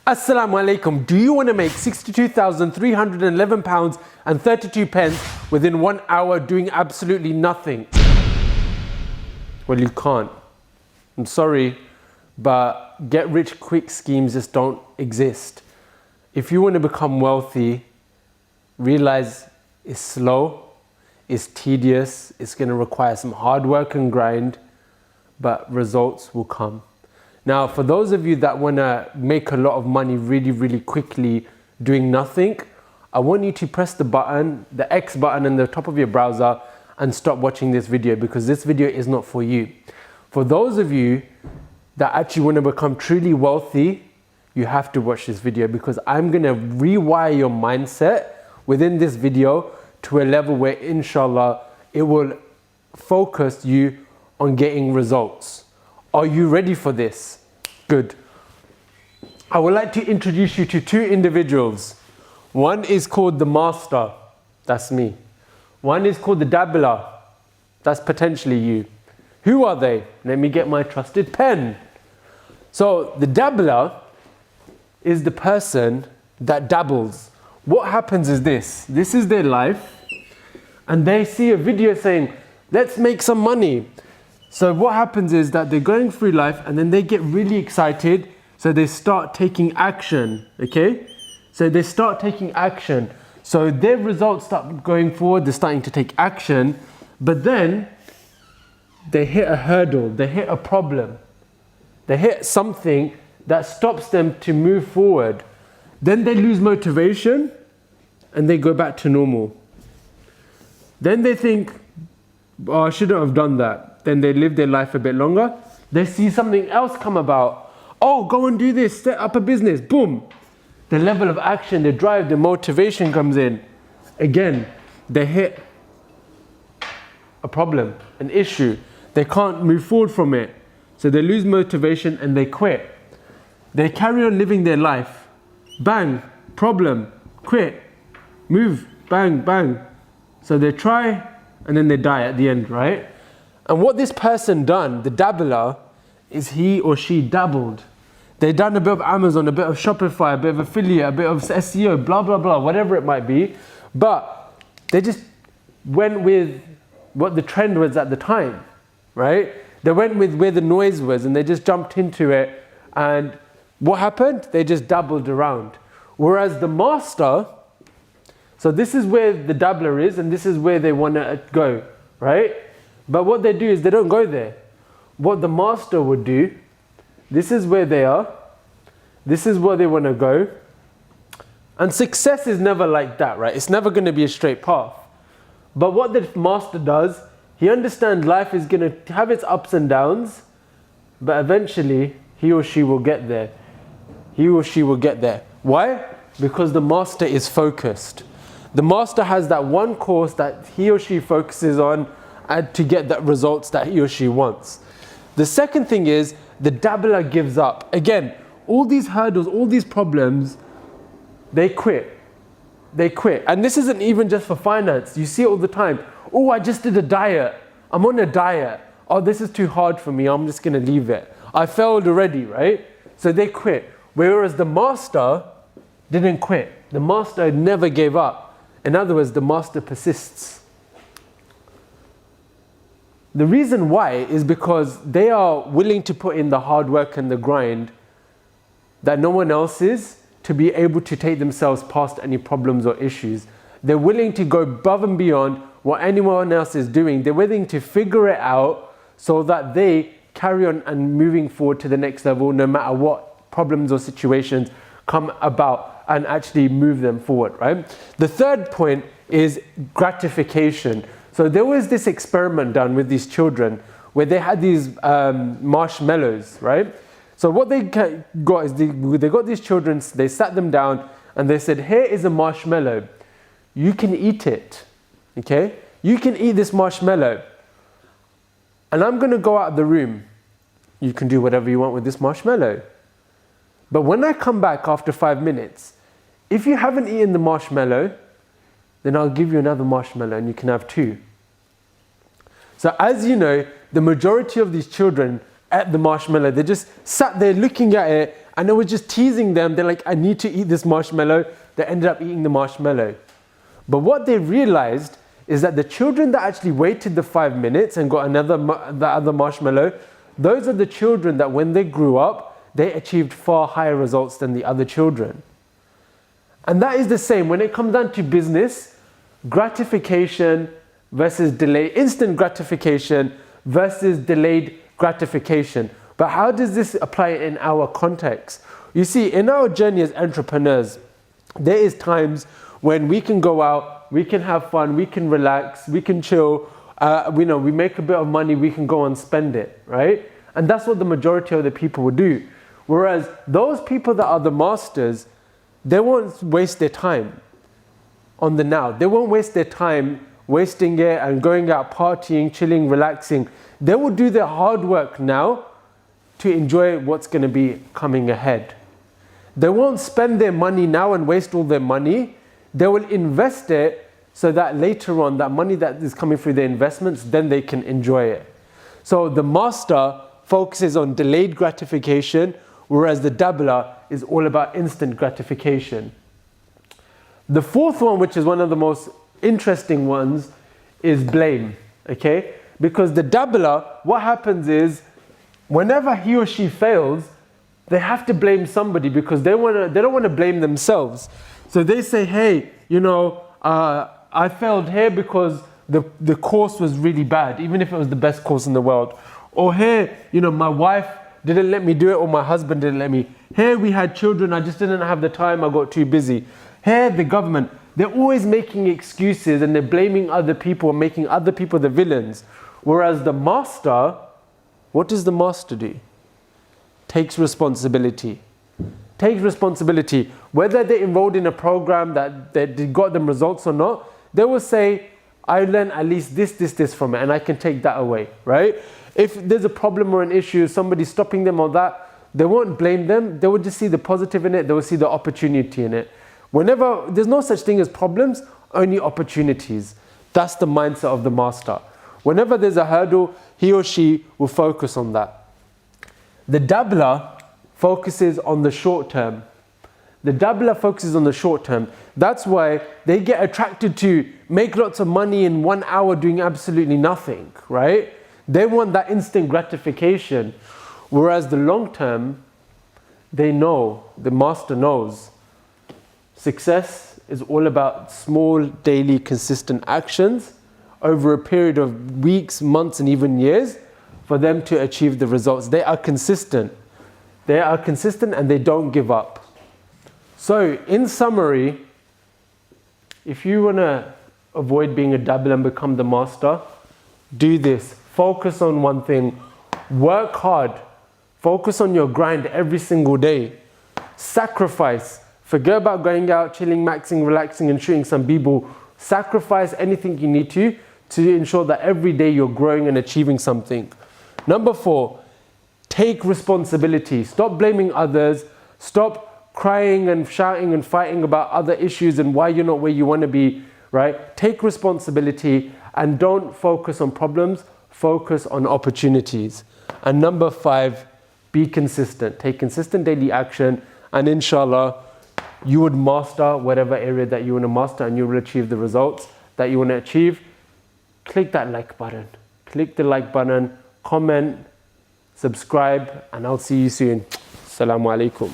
Assalamu alaikum. Do you want to make £62,311 and 32 pence within 1 hour doing absolutely nothing? Well, you can't. I'm sorry, but get rich quick schemes just don't exist. If you want to become wealthy, realize it's slow, it's tedious, it's going to require some hard work and grind, but results will come. Now, for those of you that want to make a lot of money really quickly doing nothing, I want you to press the button, the X button in the top of your browser, and stop watching this video, because this video is not for you. For those of you that actually want to become truly wealthy, you have to watch this video, because I'm going to rewire your mindset within this video to a level where, inshallah, it will focus you on getting results. Are you ready for this? Good. I would like to introduce you to two individuals. One is called the master. That's me. One is called the dabbler. That's potentially you. Who are they? Let me get my trusted pen. So the dabbler is the person that dabbles. What happens is this is their life, and they see a video saying, let's make some money. So what happens is that they're going through life and then they get really excited. So they start taking action, okay? So they start taking action. So their results start going forward, they're starting to take action, but then they hit a hurdle, they hit a problem. They hit something that stops them to move forward. Then they lose motivation and they go back to normal. Then they think, oh, I shouldn't have done that. Then they live their life a bit longer. They see something else come about. Oh, go and do this, set up a business, boom. The level of action, the drive, the motivation comes in. Again, they hit a problem, an issue. They can't move forward from it. So they lose motivation and they quit. They carry on living their life. Bang, problem, quit, move, bang, bang. So they try and then they die at the end, right? And what this person done, the dabbler, is he or she dabbled. They done a bit of Amazon, a bit of Shopify, a bit of affiliate, a bit of SEO, blah, blah, blah, whatever it might be. But they just went with what the trend was at the time, right? They went with where the noise was and they just jumped into it. And what happened? They just dabbled around. Whereas the master, so this is where the dabbler is and this is where they want to go, right? But what they do is they don't go there. What the master would do, this is where they are, this is where they want to go. And success is never like that, right? It's never going to be a straight path. But what the master does, he understands life is going to have its ups and downs, but eventually he or she will get there. He or she will get there. Why? Because the master is focused. The master has that one course that he or she focuses on and to get the results that he or she wants. The second thing is the dabbler gives up. Again, all these hurdles, all these problems, they quit. They quit. And this isn't even just for finance. You see it all the time. Oh, I just did a diet. I'm on a diet. Oh, this is too hard for me. I'm just going to leave it. I failed already, right? So they quit. Whereas the master didn't quit. The master never gave up. In other words, the master persists. The reason why is because they are willing to put in the hard work and the grind that no one else is to be able to take themselves past any problems or issues. They're willing to go above and beyond what anyone else is doing. They're willing to figure it out so that they carry on and moving forward to the next level no matter what problems or situations come about, and actually move them forward, right? The third point is gratification. So there was this experiment done with these children where they had these marshmallows, right? So what they got is they got these children, they sat them down and they said, here is a marshmallow. You can eat it, okay? You can eat this marshmallow. And I'm going to go out of the room. You can do whatever you want with this marshmallow. But when I come back after 5 minutes, if you haven't eaten the marshmallow, then I'll give you another marshmallow and you can have 2. So as you know, the majority of these children ate the marshmallow. They just sat there looking at it And it was just teasing them. They're like, I need to eat this marshmallow. They ended up eating the marshmallow. But what they realized is that the children that actually waited the 5 minutes and got the other marshmallow, those are the children that when they grew up, they achieved far higher results than the other children. And that is the same when it comes down to business, gratification versus delay, instant gratification versus delayed gratification. But how does this apply in our context? You see, in our journey as entrepreneurs, there is times when we can go out, we can have fun, we can relax, we can chill, we make a bit of money, we can go and spend it, right? And that's what the majority of the people will do. Whereas those people that are the masters, they won't waste their time on the now. They won't waste their time wasting it and going out partying, chilling, relaxing. They will do their hard work now to enjoy what's going to be coming ahead. They won't spend their money now and waste all their money. They will invest it so that later on, that money that is coming through their investments, then they can enjoy it. So the master focuses on delayed gratification, whereas the dabbler is all about instant gratification. The fourth one, which is one of the most interesting ones, is blame, okay? Because the dabbler, what happens is, whenever he or she fails, they have to blame somebody because they don't want to blame themselves. So they say, hey, I failed here because the course was really bad, even if it was the best course in the world. Or here, my wife didn't let me do it, or my husband didn't let me. Here we had children, I just didn't have the time, I got too busy. Here the government, they're always making excuses and they're blaming other people and making other people the villains. Whereas the master, what does the master do? Takes responsibility. Takes responsibility. Whether they enrolled in a program that got them results or not, they will say, I learned at least this from it, and I can take that away, right? If there's a problem or an issue, somebody's stopping them or that, they won't blame them. They will just see the positive in it. They will see the opportunity in it. Whenever, there's no such thing as problems, only opportunities. That's the mindset of the master. Whenever there's a hurdle, he or she will focus on that. The dabbler focuses on the short term. The dabbler focuses on the short term. That's why they get attracted to make lots of money in 1 hour doing absolutely nothing, right? They want that instant gratification. Whereas the long term, they know, the master knows, success is all about small, daily, consistent actions over a period of weeks, months, and even years for them to achieve the results. They are consistent. They are consistent and they don't give up. So, in summary, if you want to avoid being a dabbler and become the master, do this. Focus on one thing. Work hard. Focus on your grind every single day. Sacrifice. Forget about going out, chilling, maxing, relaxing, and shooting some b-ball. Sacrifice anything you need to ensure that every day you're growing and achieving something. Number 4, take responsibility. Stop blaming others. Stop crying and shouting and fighting about other issues and why you're not where you want to be, right? Take responsibility and don't focus on problems. Focus on opportunities. And number 5, be consistent. Take consistent daily action, and inshallah, you would master whatever area that you want to master, and you will achieve the results that you want to achieve. Click that like button. Click the like button, comment, subscribe, and I'll see you soon. Assalamu alaikum.